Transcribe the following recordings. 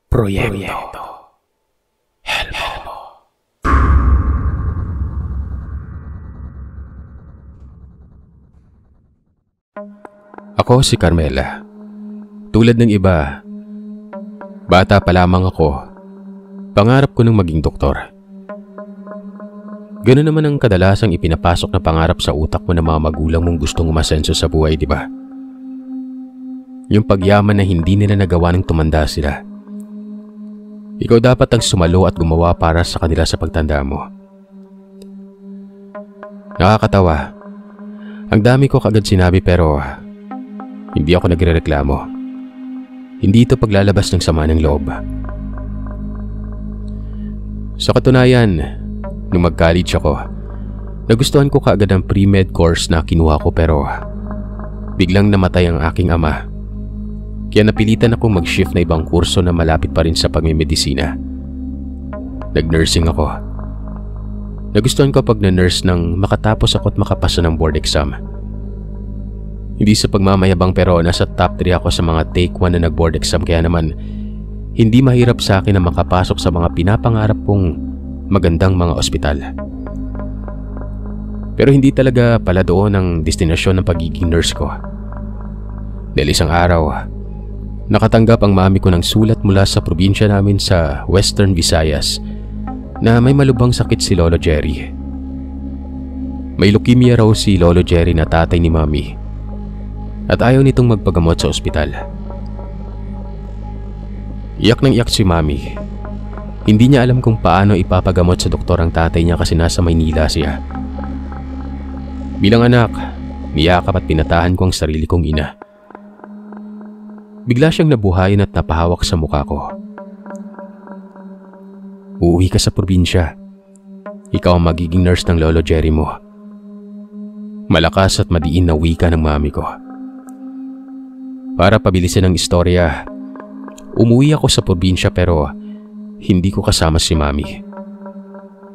Proyekto Helmo. Ako si Carmela. Tulad ng iba, bata pa lamang ako, pangarap ko ng maging doktor. Ganoon naman ang kadalasang ipinapasok na pangarap sa utak mo ng mga magulang mong gustong umasenso sa buhay, di ba? Yung pagyaman na hindi nila nagawa nang tumanda sila. Ikaw dapat ang sumalo at gumawa para sa kanila sa pagtanda mo. Nakakatawa. Ang dami ko kagad sinabi pero hindi ako nagrereklamo. Hindi ito paglalabas ng sama ng loob. Sa katunayan, nung mag-college ako, nagustuhan ko kaagad ang pre-med course na kinuha ko pero biglang namatay ang aking ama. Kaya napilitan akong mag-shift na ibang kurso na malapit pa rin sa pagmimedisina. Nag-nursing ako. Nagustuhan ko pag na-nurse nang makatapos ako at makapasa ng board exam. Hindi sa pagmamayabang pero nasa top 3 ako sa mga take 1 na nag-board exam kaya naman hindi mahirap sa akin na makapasok sa mga pinapangarap kong magandang mga ospital. Pero hindi talaga pala doon ang destinasyon ng pagiging nurse ko. Dahil isang araw, nakatanggap ang mami ko ng sulat mula sa probinsya namin sa Western Visayas na may malubhang sakit si Lolo Jerry. May leukemia raw si Lolo Jerry na tatay ni mami at ayaw nitong magpagamot sa ospital. Iyak ng iyak si mami. Hindi niya alam kung paano ipapagamot sa doktor ang tatay niya kasi nasa Maynila siya. Bilang anak, niyakap at pinatahan ko ang sarili kong ina. Bigla siyang nabuhayin at napahawak sa mukha ko. Uuwi ka sa probinsya. Ikaw ang magiging nurse ng Lolo Jerry mo. Malakas at madiin na wika ng mami ko. Para pabilisin ang istorya, umuwi ako sa probinsya pero hindi ko kasama si mami.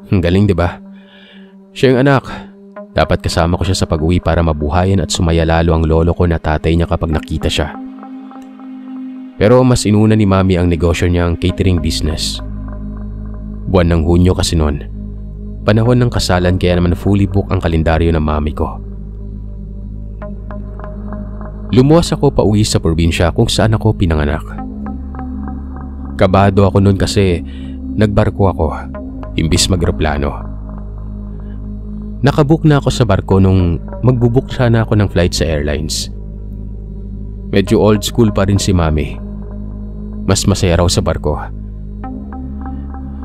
Ang galing, di ba? Siya yung anak. Dapat kasama ko siya sa pag-uwi para mabuhayan at sumaya lalo ang lolo ko na tatay niya kapag nakita siya. Pero mas inuna ni mami ang negosyo niyang catering business. Buwan ng Hunyo kasi noon. Panahon ng kasalan kaya naman fully book ang kalendaryo ng mami ko. Lumuwas ako pauwi sa probinsya kung saan ako pinanganak. Kabado ako noon kasi nagbarko ako, imbis mag-aeroplano. Nakabook na ako sa barko nung magbubook sana ako ng flight sa airlines. Medyo old school pa rin si mami. Mas masaya raw sa barko.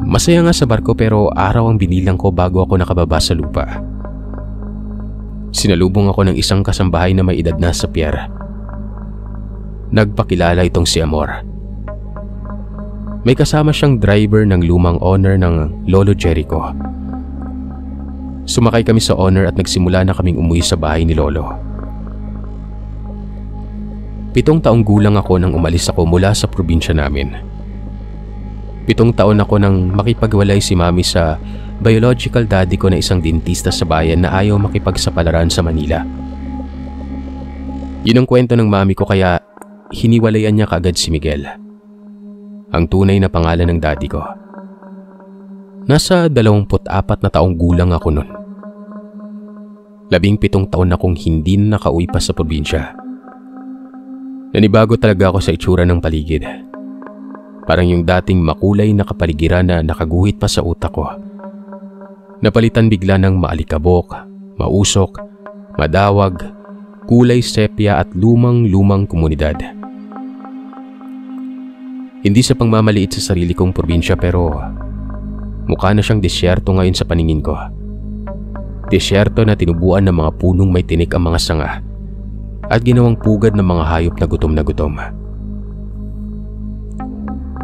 Masaya nga sa barko pero araw ang binilang ko bago ako nakababa sa lupa. Sinalubong ako ng isang kasambahay na may edad na sa pier. Nagpakilala itong si Amor. May kasama siyang driver ng lumang owner ng Lolo Jerry ko. Sumakay kami sa owner at nagsimula na kaming umuwi sa bahay ni Lolo. 7 taong gulang ako nang umalis ako mula sa probinsya namin. 7 taon ako nang makipagwalay si mami sa biological daddy ko na isang dentista sa bayan na ayaw makipagsapalaran sa Manila. Yun ang kwento ng mami ko kaya hiniwalayan niya kaagad si Miguel, ang tunay na pangalan ng daddy ko. Nasa 24 na taong gulang ako nun. 17 taon akong hindi nakauwi pa sa probinsya. Nanibago talaga ako sa itsura ng paligid. Parang yung dating makulay na kapaligiran na nakaguhit pa sa utak ko. Napalitan bigla ng maalikabok, mausok, madawag, kulay sepia at lumang-lumang komunidad. Hindi sa pangmamaliit sa sarili kong probinsya pero mukha na siyang disyerto ngayon sa paningin ko. Disyerto na tinubuan ng mga punong may tinik ang mga sanga at ginawang pugad ng mga hayop na gutom na gutom.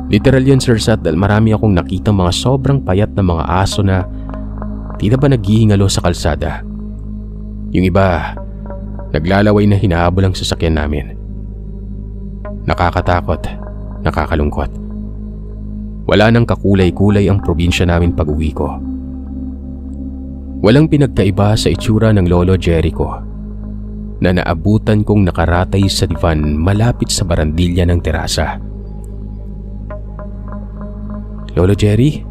Literal yun, Sir Sat, dahil marami akong nakitang mga sobrang payat na mga aso na tila ba naghihingalo sa kalsada. Yung iba, naglalaway na hinahabol ang sasakyan namin. Nakakatakot, nakakalungkot. Wala nang kakulay-kulay ang probinsya namin pag-uwi ko. Walang pinagkaiba sa itsura ng Lolo Jerry ko na naabutan kong nakaratay sa divan malapit sa barandilya ng terasa. Lolo Jerry?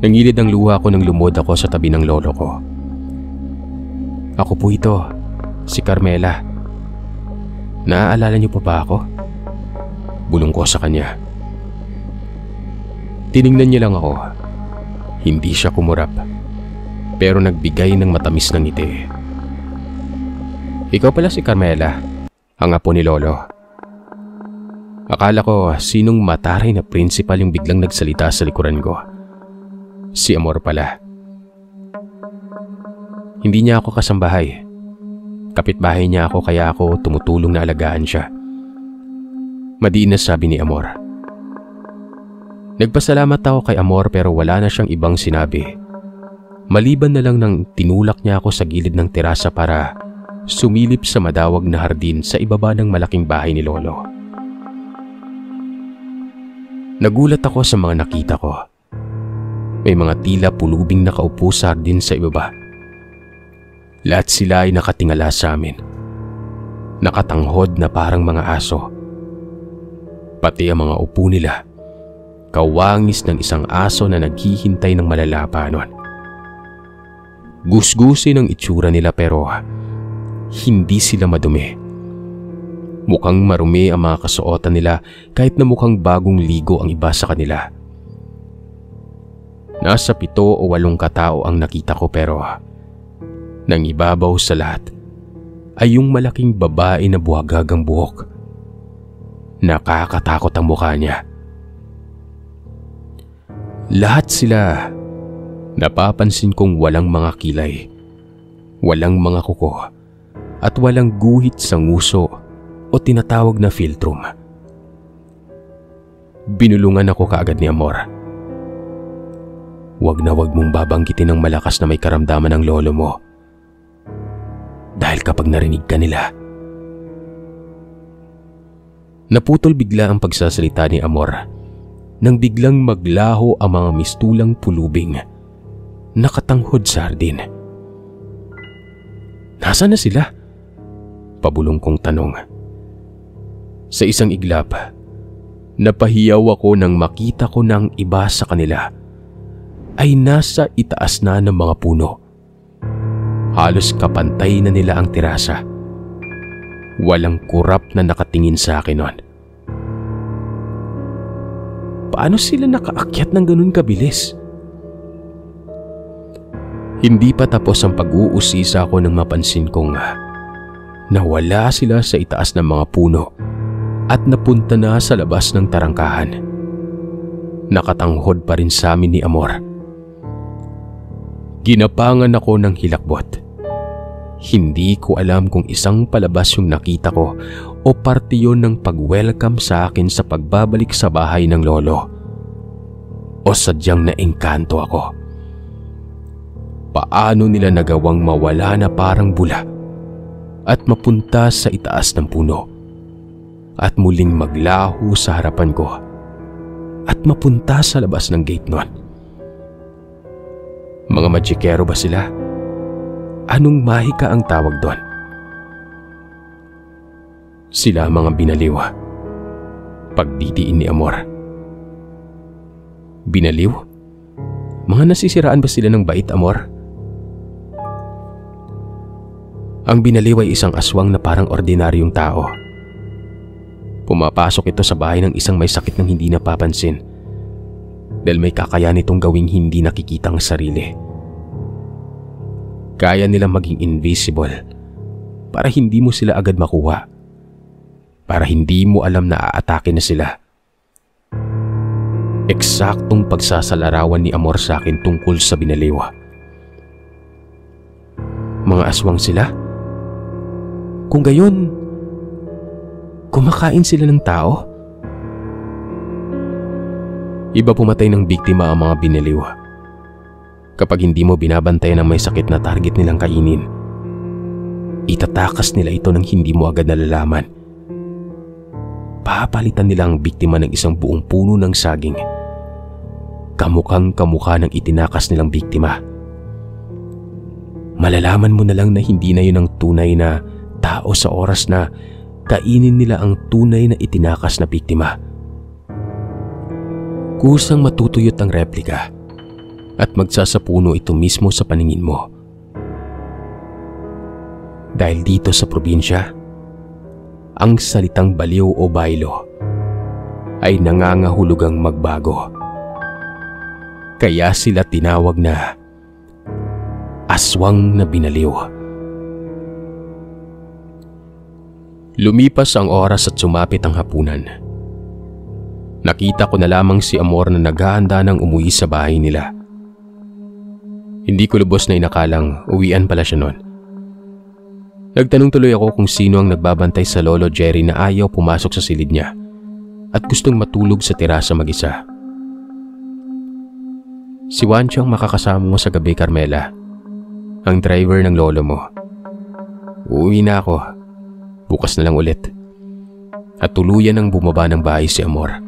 Nangilid ang luha ko nang lumod ako sa tabi ng lolo ko. Ako po ito, si Carmela. Naaalala niyo pa ba ako? Bulong ko sa kanya. Tiningnan niya lang ako. Hindi siya kumurap, pero nagbigay ng matamis na ngiti. Ikaw pala si Carmela, ang apo ni lolo. Akala ko sinong mataray na principal yung biglang nagsalita sa likuran ko. Si Amor pala. Hindi niya ako kasambahay. Kapitbahay niya ako kaya ako tumutulong na alagaan siya. Madiin na sabi ni Amor. Nagpasalamat ako kay Amor pero wala na siyang ibang sinabi. Maliban na lang nang tinulak niya ako sa gilid ng terasa para sumilip sa madawag na hardin sa ibaba ng malaking bahay ni lolo. Nagulat ako sa mga nakita ko. May mga tila pulubing nakaupo sa hardin sa ibaba. Lahat sila ay nakatingala sa amin. Nakatanghod na parang mga aso. Pati ang mga upo nila, kawangis ng isang aso na naghihintay ng malalapanon. Gusgusin ang itsura nila pero hindi sila madumi. Mukhang marumi ang mga kasuotan nila kahit na mukhang bagong ligo ang iba sa kanila. Nasa 7 o 8 katao ang nakita ko pero nang ibabaw sa lahat ay yung malaking babae na buhagag ang buhok. Nakakatakot ang mukha niya. Lahat sila napapansin kong walang mga kilay, walang mga kuko at walang guhit sa nguso o tinatawag na philtrum. Binulungan ako kaagad ni Amor. Wag na wag mong babanggitin ng malakas na may karamdaman ng lolo mo. Dahil kapag narinig ka nila. Naputol bigla ang pagsasalita ni Amor nang biglang maglaho ang mga mistulang pulubing nakatanghod sa hardin. Nasaan na sila? Pabulong kong tanong. Sa isang iglap, napahiyaw ako nang makita ko ng iba sa kanila ay nasa itaas na ng mga puno. Halos kapantay na nila ang terasa. Walang kurap na nakatingin sa akin noon. Paano sila nakaakyat ng ganun kabilis? Hindi pa tapos ang pag-uusisa ko nang mapansin kong nawala sila sa itaas ng mga puno at napunta na sa labas ng tarangkahan. Nakatanghod pa rin sa amin ni Amor. Ginapangan ako ng hilakbot. Hindi ko alam kung isang palabas yung nakita ko o parte yun ng pag-welcome sa akin sa pagbabalik sa bahay ng lolo. O sadyang naengkanto ako. Paano nila nagawang mawala na parang bula at mapunta sa itaas ng puno at muling maglaho sa harapan ko at mapunta sa labas ng gate nun? Mga magikero ba sila? Anong mahika ang tawag doon? Sila mga binaliw. Pagdidiin ni Amor. Binaliw? Mga nasisiraan ba sila ng bait, Amor? Ang binaliw ay isang aswang na parang ordinaryong tao. Pumapasok ito sa bahay ng isang may sakit ng hindi napapansin dahil may kakayahan itong gawing hindi nakikita ang sarili. Kaya nilang maging invisible para hindi mo sila agad makuha, para hindi mo alam na aatake na sila. Eksaktong pagsasalarawan ni Amor sa akin tungkol sa binaliw. Mga aswang sila? Kung gayon, kumakain sila ng tao? Iba pumatay ng biktima ang mga binaliw. Kapag hindi mo binabantayan ang may sakit na target nilang kainin, itatakas nila ito nang hindi mo agad nalalaman. Papalitan nila ang biktima ng isang buong puno ng saging. Kamukhang kamukha ng itinakas nilang biktima. Malalaman mo na lang na hindi na yun ang tunay na tao sa oras na kainin nila ang tunay na itinakas na biktima. kusang matutuyot ang replika at magsasapuno ito mismo sa paningin mo. Dahil dito sa probinsya, ang salitang baliw o baylo ay nangangahulugang magbago. Kaya sila tinawag na aswang na binaliw. Lumipas ang oras at sumapit ang hapunan. Nakita ko na lamang si Amor na naghahanda ng umuwi sa bahay nila. Hindi ko lubos na inakalang uwian pala siya noon. Nagtanong tuloy ako kung sino ang nagbabantay sa Lolo Jerry na ayaw pumasok sa silid niya at gustong matulog sa terasa mag-isa. Si Juancho ang makakasama mo sa gabi, Carmela. Ang driver ng lolo mo. Uuwi na ako. Bukas na lang ulit. At tuluyan ang bumaba ng bahay si Amor.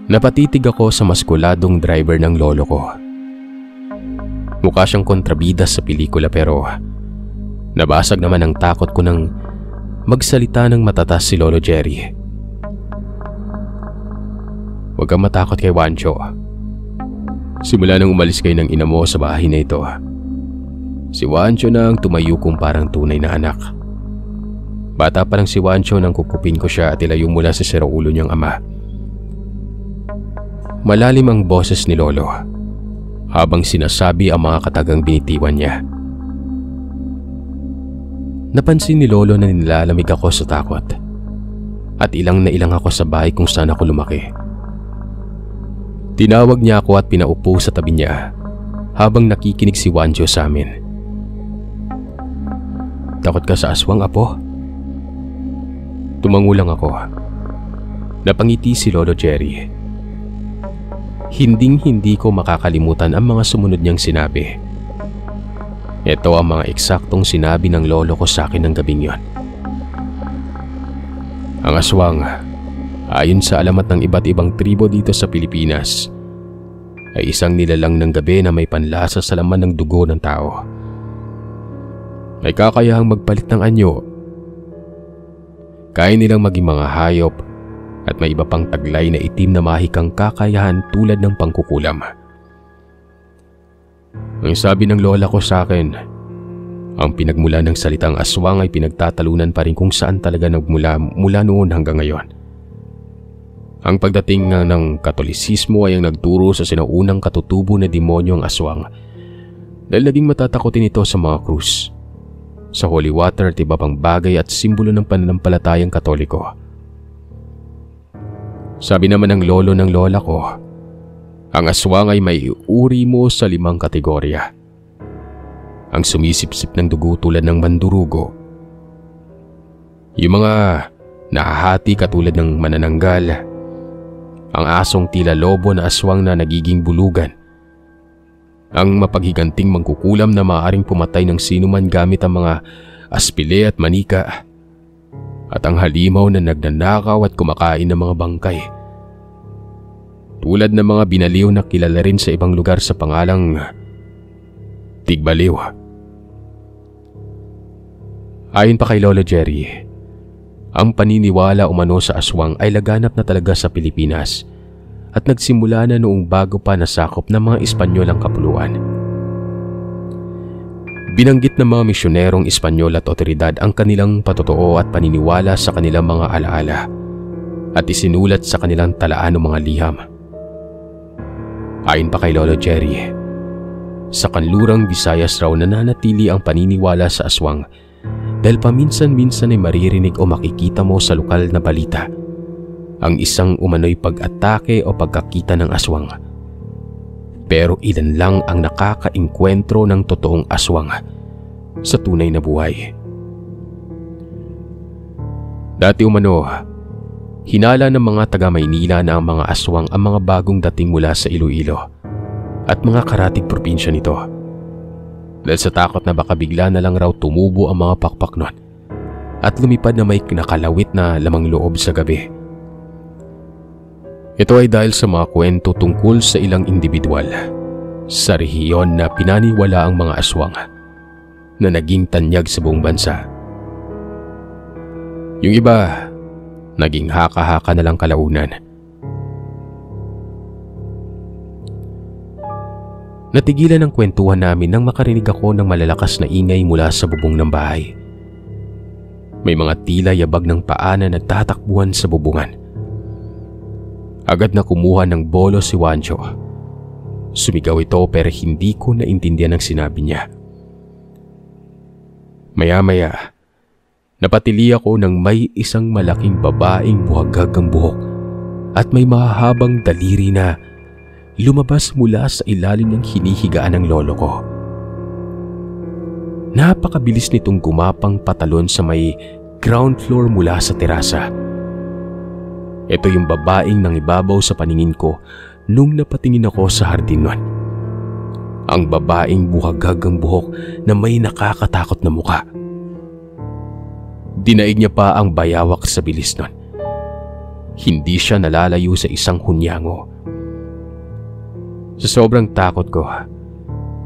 Napatitig ako sa maskuladong driver ng lolo ko. Mukha siyang kontrabida sa pelikula pero nabasag naman ang takot ko nang magsalita ng matatas si Lolo Jerry. Huwag kang matakot kay Juancho. Simula nang umalis kayo ng ina mo sa bahay na ito, si Juancho na ang tumayo kong parang tunay na anak. Bata pa lang si Juancho nang kukupin ko siya at ilayo mula sa siraulo niyang ama. Malalim ang boses ni Lolo habang sinasabi ang mga katagang binitiwan niya. Napansin ni Lolo na nilalamig ako sa takot at ilang na ilang ako sa bahay kung saan ako lumaki. Tinawag niya ako at pinaupo sa tabi niya habang nakikinig si Juancho sa amin. Takot ka sa aswang, apo? Tumangulang ako. Napangiti si Lolo Jerry. Hinding-hindi ko makakalimutan ang mga sumunod niyang sinabi. Ito ang mga eksaktong sinabi ng lolo ko sa akin ng gabing yon. Ang aswang, ayon sa alamat ng iba't ibang tribo dito sa Pilipinas, ay isang nilalang ng gabi na may panlasa sa laman ng dugo ng tao. May kakayahang magpalit ng anyo. Kaya nilang maging mga hayop at may iba pang taglay na itim na mahikang kakayahan tulad ng pangkukulam. Ang sabi ng lola ko sa akin, ang pinagmula ng salitang aswang ay pinagtatalunan pa rin kung saan talaga nagmula mula noon hanggang ngayon. Ang pagdating ng Katolisismo ay ang nagturo sa sinaunang katutubo na demonyo ang aswang dahil naging matatakotin ito sa mga krus, sa holy water at iba pang bagay at simbolo ng pananampalatayang Katoliko. Sabi naman ng lolo ng lola ko, ang aswang ay may uri mo sa 5 kategorya. Ang sumisipsip ng dugo tulad ng mandurugo, yung mga nahahati katulad ng manananggal, ang asong tila lobo na aswang na nagiging bulugan, ang mapaghiganting mangkukulam na maaaring pumatay ng sinuman gamit ang mga aspile at manika, at ang halimaw na nagnanakaw at kumakain ng mga bangkay. Tulad ng mga binaliw na kilala rin sa ibang lugar sa pangalang Tigbaliw. Ayon pa kay Lolo Jerry, ang paniniwala umano sa aswang ay laganap na talaga sa Pilipinas at nagsimula na noong bago pa nasakop ng mga Espanyol ang kapuluan. Binanggit ng mga misyonerong Espanyol at otoridad ang kanilang patotoo at paniniwala sa kanilang mga alaala at isinulat sa kanilang talaan ng mga liham. Ayon pa kay Lolo Jerry, sa kanlurang Visayas raw nananatili ang paniniwala sa aswang dahil paminsan-minsan ay maririnig o makikita mo sa lokal na balita ang isang umano'y pag-atake o pagkakita ng aswang. Pero ilan lang ang nakakaengkwentro ng totoong aswang sa tunay na buhay. Dati umano, hinala ng mga taga-Maynila na ang mga aswang ang mga bagong dating mula sa Iloilo at mga karatig probinsya nito. Dahil sa takot na baka bigla na lang raw tumubo ang mga pakpak nun at lumipad na may nakalawit na lamang loob sa gabi. Ito ay dahil sa mga kwento tungkol sa ilang individual sa rehiyon na pinaniwala ang mga aswang na naging tanyag sa buong bansa. Yung iba, naging haka-haka na lang kalaunan Natigilan ang kwentuhan namin nang makarinig ako ng malalakas na ingay mula sa bubong ng bahay. May mga tila yabag ng paa na nagtatakbuhan sa bubungan. Agad na kumuha ng bolo si Juancho. Sumigaw ito pero hindi ko naintindihan ang sinabi niya. Maya-maya, napatili ako ng may isang malaking babaeng buhagag ang buhok at may mahahabang daliri na lumabas mula sa ilalim ng hinihigaan ng lolo ko. Napakabilis nitong gumapang patalon sa may ground floor mula sa terasa. Ito yung babaeng nangibabaw sa paningin ko nung napatingin ako sa hardin nun. Ang babaeng buhagag ang buhok na may nakakatakot na muka. Dinaig niya pa ang bayawak sa bilis nun. Hindi siya nalalayo sa isang hunyango. Sa sobrang takot ko,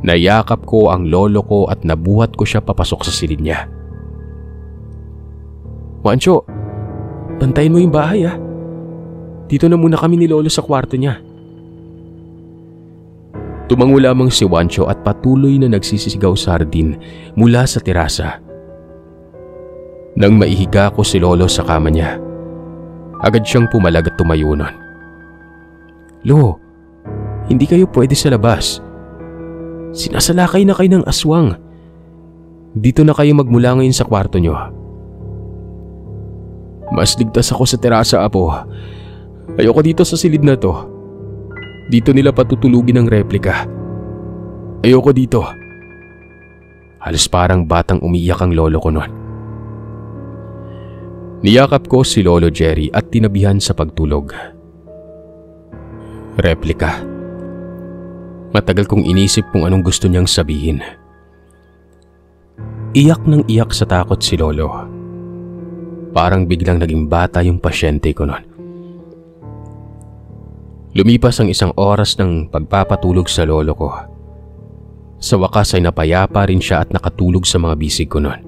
nayakap ko ang lolo ko at nabuhat ko siya papasok sa silid niya. Juancho, bantayin mo yung bahay ah. Dito na muna kami ni lolo sa kwarto niya. Tumango lamang si Juancho at patuloy na nagsisisigaw sa hardin mula sa terasa. Nang maihiga ko si lolo sa kama niya, agad siyang pumalag at tumayo nun. Lo, hindi kayo pwede sa labas. Sinasalakay na kayo ng aswang. Dito na kayo magmula ngayon sa kwarto niyo. Mas ligtas ako sa terasa, apo. Ayoko dito sa silid na to. Dito nila patutulugin ang replika. Ayoko dito. Halos parang batang umiyak ang lolo ko nun. Niyakap ko si Lolo Jerry at tinabihan sa pagtulog. Replika. Matagal kong inisip kung anong gusto niyang sabihin. Iyak ng iyak sa takot si lolo. Parang biglang naging bata yung pasyente ko nun. Lumipas ang isang oras ng pagpapatulog sa lolo ko. Sa wakas ay napayapa rin siya at nakatulog sa mga bisig ko nun.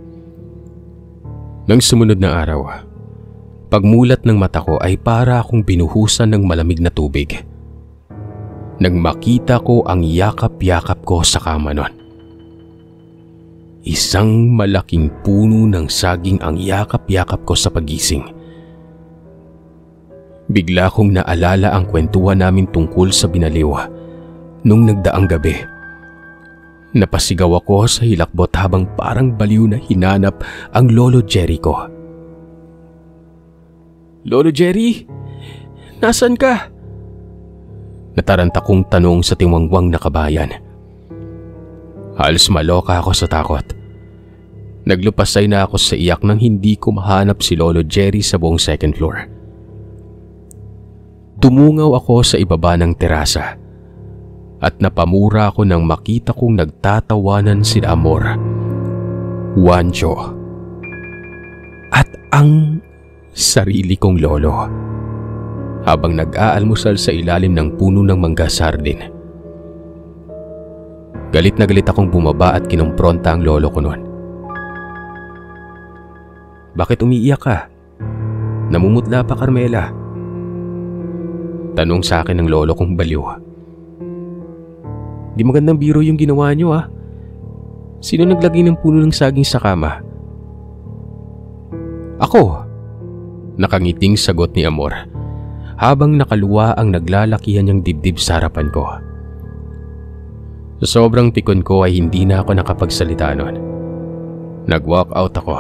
Nang sumunod na araw, pagmulat ng mata ko ay para akong binuhusan ng malamig na tubig. Nang makita ko ang yakap-yakap ko sa kama nun. Isang malaking puno ng saging ang yakap-yakap ko sa pagising. Bigla kong naalala ang kwentuhan namin tungkol sa binaliw nung nagdaang gabi. Napasigaw ako sa hilakbot habang parang baliw na hinanap ang Lolo Jerry ko. Lolo Jerry, nasan ka? Nataranta kong tanong sa tiwangwang na kabayan. Halos maloka ako sa takot. Naglupasay na ako sa iyak nang hindi ko mahanap si Lolo Jerry sa buong second floor. Tumungaw ako sa ibaba ng terasa at napamura ako nang makita kong nagtatawanan si Amor, Juancho at ang sarili kong lolo habang nag-aalmusal sa ilalim ng puno ng mangga sa hardin. Galit na galit akong bumaba at kinumpronta ang lolo ko noon. Bakit umiiyak ka? Namumutla pa, Carmela? Tanong sa akin ng lolo kong baliw. Di magandang biro yung ginawa niyo ah. Sino naglagay ng puno ng saging sa kama? Ako. Nakangiting sagot ni Amor habang nakaluwa ang naglalakihan niyang dibdib sa harapan ko. Sa sobrang tikon ko ay hindi na ako nakapagsalita noon. Nag-walk out ako.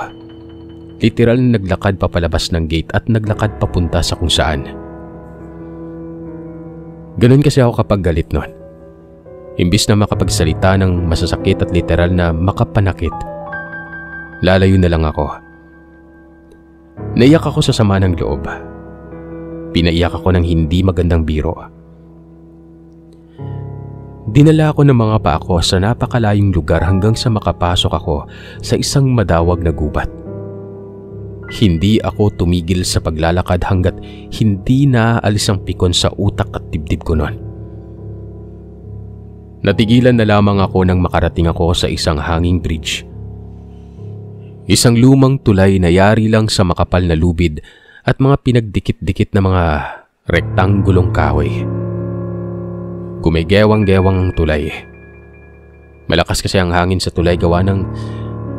Literal na naglakad papalabas ng gate at naglakad papunta sa kung saan. Ganun kasi ako kapag galit noon. Imbis na makapagsalita ng masasakit at literal na makapanakit, lalayo na lang ako. Naiyak ako sa sama ng loob. Pinaiyak ako ng hindi magandang biro. Dinala ako ng mga paa ko sa napakalayong lugar hanggang sa makapasok ako sa isang madawag na gubat. Hindi ako tumigil sa paglalakad hanggat hindi naaalis ang pikon sa utak at dibdib ko noon. Natigilan na lamang ako nang makarating ako sa isang hanging bridge. Isang lumang tulay na yari lang sa makapal na lubid at mga pinagdikit-dikit na mga rektangulong kahoy. Gumigewang-gewang ang tulay Malakas kasi ang hangin sa tulay gawa ng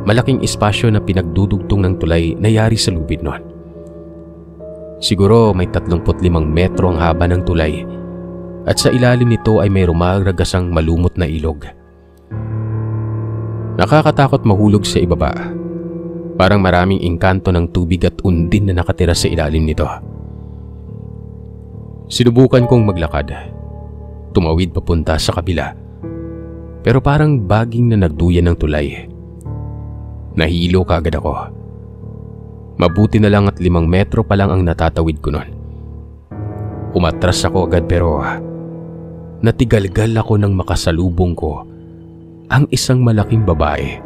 malaking espasyo na pinagdudugtong ng tulay na yari sa lubid noon. Siguro may 35 metro ang haba ng tulay at sa ilalim nito ay may rumaragasang malumot na ilog. Nakakatakot mahulog sa ibaba. Parang maraming engkanto ng tubig at undin na nakatira sa ilalim nito. Sinubukan kong maglakad. Tumawid papunta sa kabila. Pero parang baging na nagduyan ng tulay. Nahilo kaagad ako. Mabuti na lang at 5 metro pa lang ang natatawid ko noon. Umatras ako agad pero natigalgal ako nang makasalubong ko ang isang malaking babae.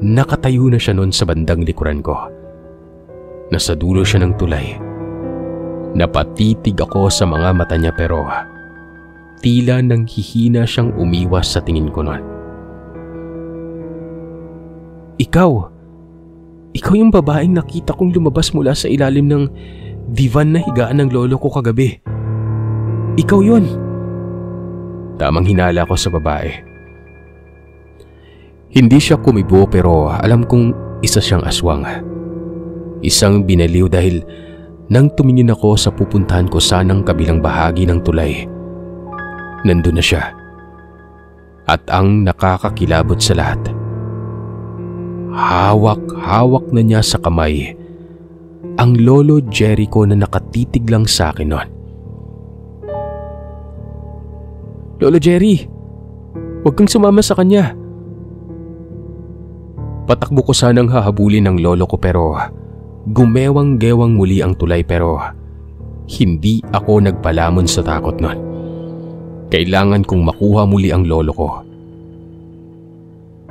Nakatayo na siya noon sa bandang likuran ko. Nasa dulo siya ng tulay. Napatitig ako sa mga mata niya pero tila nang hihina siyang umiwas sa tingin ko noon. Ikaw yung babaeng nakita kong lumabas mula sa ilalim ng divan na higaan ng lolo ko kagabi. Ikaw yun. Tamang hinala ko sa babae. Hindi siya kumibo pero alam kong isa siyang aswang. Isang binaliw dahil nang tumingin ako sa pupuntahan ko sanang kabilang bahagi ng tulay, nandun na siya. At ang nakakakilabot sa lahat, hawak na niya sa kamay ang Lolo Jericho na nakatitig lang sa akin noon. Lolo Jerry, huwag kang sumama sa kanya. Patakbo ko sanang hahabulin ng lolo ko pero gumewang-gewang muli ang tulay pero hindi ako nagpalamon sa takot noon. Kailangan kong makuha muli ang lolo ko.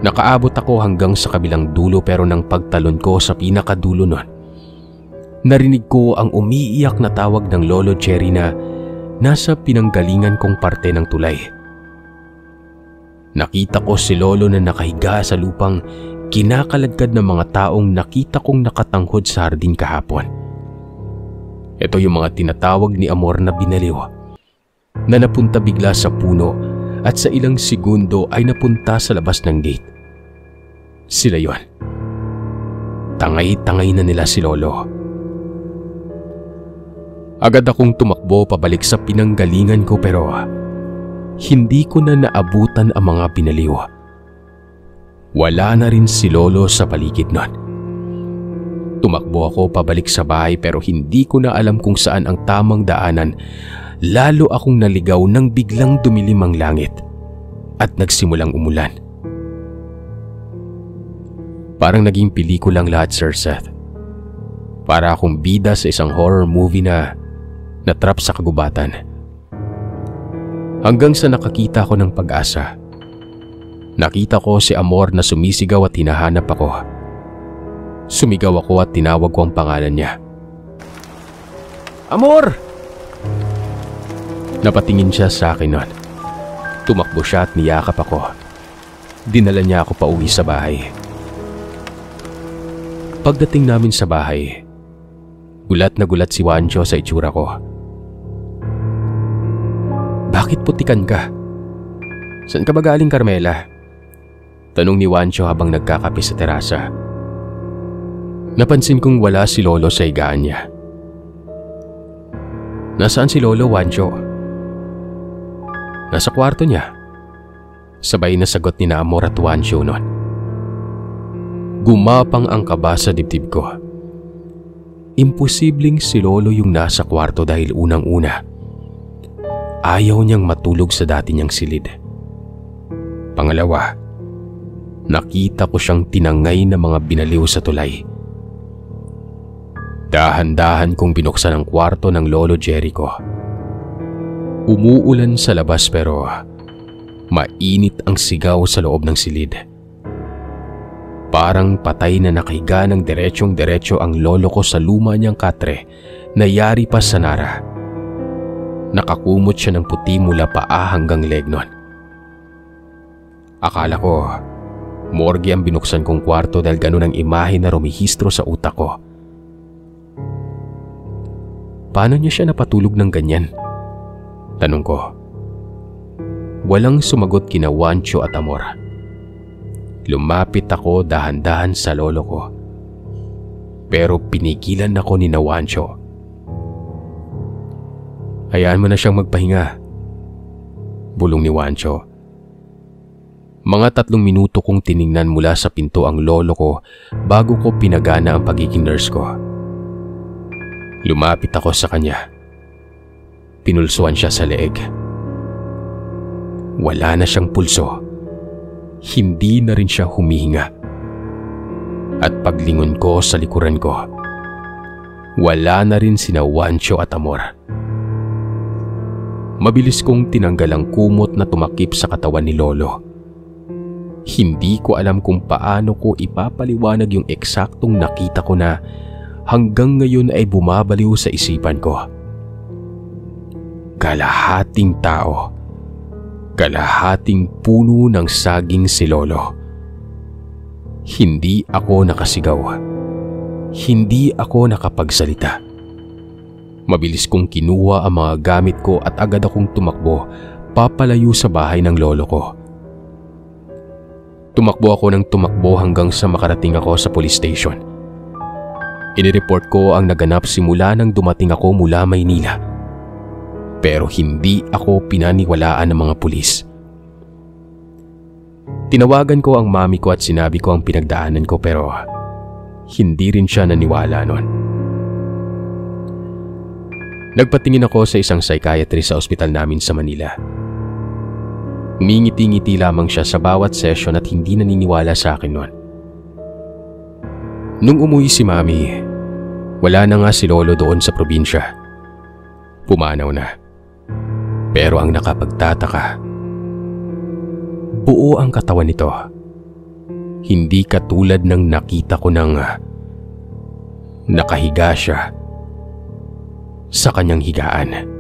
Nakaabot ako hanggang sa kabilang dulo pero nang pagtalon ko sa pinakadulo noon, narinig ko ang umiiyak na tawag ng Lolo Jerry na nasa pinanggalingan kong parte ng tulay. Nakita ko si Lolo na nakahiga sa lupang kinakaladkad ng mga taong nakita kong nakatanghod sa hardin kahapon. Ito yung mga tinatawag ni Amor na binaliw na napunta bigla sa puno at sa ilang segundo ay napunta sa labas ng gate. Sila yon. Tangay-tangay na nila si Lolo. Agad akong tumakbo pabalik sa pinanggalingan ko pero hindi ko na naabutan ang mga binaliw. Wala na rin si Lolo sa paligid nun. Tumakbo ako pabalik sa bahay pero hindi ko na alam kung saan ang tamang daanan. Lalo akong naligaw nang biglang dumilim ang langit at nagsimulang umulan. Parang naging pelikulang lahat, Sir Seth. Para akong bida sa isang horror movie na natrap sa kagubatan. Hanggang sa nakakita ko ng pag-asa. Nakita ko si Amor na sumisigaw at hinahanap ako. Sumigaw ako at tinawag ko ang pangalan niya. Amor! Napatingin siya sa akin noon. Tumakbo siya at niyakap ako. Dinala niya ako pa uwi sa bahay. Pagdating namin sa bahay, gulat na gulat si Juancho sa itsura ko. Bakit putikan ka? Saan ka ba galing, Carmela? Tanong ni Juancho habang nagkakape sa terasa. Napansin kong wala si Lolo sa higaan niya. Nasaan si Lolo, Juancho? Nasa kwarto niya. Sabay na sagot ni Amor at Juancho noon. Gumapang ang kaba sa dibdib ko. Imposibleng si Lolo yung nasa kwarto dahil unang-una, ayaw niyang matulog sa dati niyang silid. Pangalawa, nakita ko siyang tinangay na mga binaliw sa tulay. Dahan-dahan kong binuksan ang kwarto ng Lolo Jericho. Umuulan sa labas pero mainit ang sigaw sa loob ng silid. Parang patay na nakahiga ng diretsong-diretso ang lolo ko sa luma niyang katre na yari pa sa Nara. Nakakumot siya ng puti mula paa hanggang leg nun. Akala ko, morgue ang binuksan kong kwarto dahil ganun ang imahe na rumihistro sa utak ko. Paano niya siya napatulog ng ganyan? Tanong ko. Walang sumagot kina Juancho at Amor. Lumapit ako dahan-dahan sa lolo ko. Pero pinigilan ako ni Juancho. Hayaan mo na siyang magpahinga, bulong ni Juancho. Mga 3 minuto kong tiningnan mula sa pinto ang lolo ko bago ko pinagana ang pagiging nurse ko. Lumapit ako sa kanya. Pinulsuan siya sa leeg. Wala na siyang pulso. Hindi na rin siya humihinga. At paglingon ko sa likuran ko, wala na rin sina Juancho at Amor. Mabilis kong tinanggal ang kumot na tumakip sa katawan ni lolo. Hindi ko alam kung paano ko ipapaliwanag yung eksaktong nakita ko na hanggang ngayon ay bumabaliw sa isipan ko. Kalahating tao, kalahating puno ng saging si lolo. Hindi ako nakasigaw. Hindi ako nakapagsalita. Mabilis kong kinuha ang mga gamit ko at agad akong tumakbo papalayo sa bahay ng lolo ko. Tumakbo ako ng tumakbo hanggang sa makarating ako sa police station. Inireport ko ang naganap simula nang dumating ako mula Maynila. Pero hindi ako pinaniwalaan ng mga pulis. Tinawagan ko ang mami ko at sinabi ko ang pinagdaanan ko pero hindi rin siya naniwala nun. Nagpatingin ako sa isang psychiatrist sa ospital namin sa Manila. Umingiti-ngiti lamang siya sa bawat session at hindi naniniwala sa akin nun. Nung umuwi si mami, wala na nga si lolo doon sa probinsya. Pumanaw na. Pero ang nakapagtataka, buo ang katawan nito. Hindi katulad ng nakita ko nang nakahiga siya sa kanyang higaan.